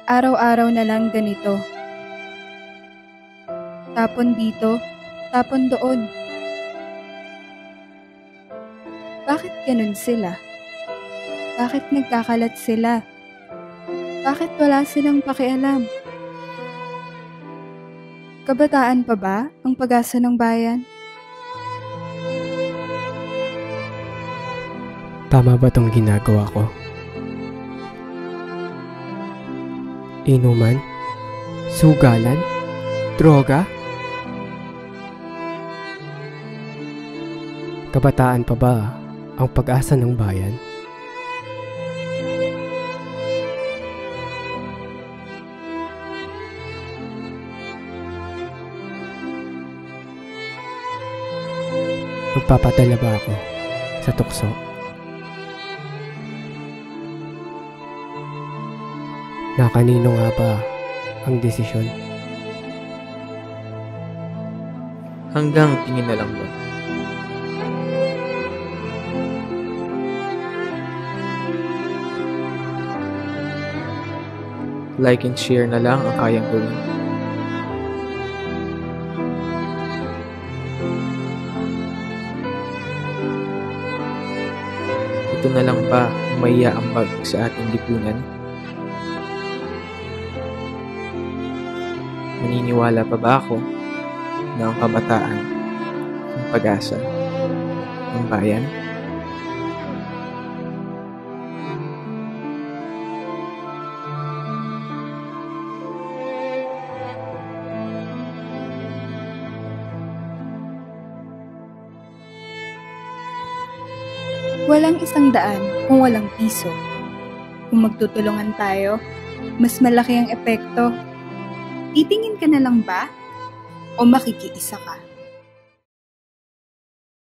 Araw-araw na lang ganito. Tapon dito, tapon doon. Bakit ganun sila? Bakit nagkakalat sila? Bakit wala silang pakialam? Kabataan pa ba ang pag-asa ng bayan? Tama ba tong ginagawa ko? Inuman? Sugalan? Droga? Kabataan pa ba ang pag-asa ng bayan? Magpapadala ba ako sa tukso? Na kanino nga ba ang desisyon? Hanggang tingin na lang ba? Like and share na lang ang kayang gawin. Ito na lang ba ang maiaambag sa ating lipunan? Naniniwala pa ba ako na ang kabataan ang pag-asa ng bayan? Walang 100 kung walang piso. Kung magtutulungan tayo, mas malaki ang epekto. Titingin ka na lang ba? O makikiisa ka?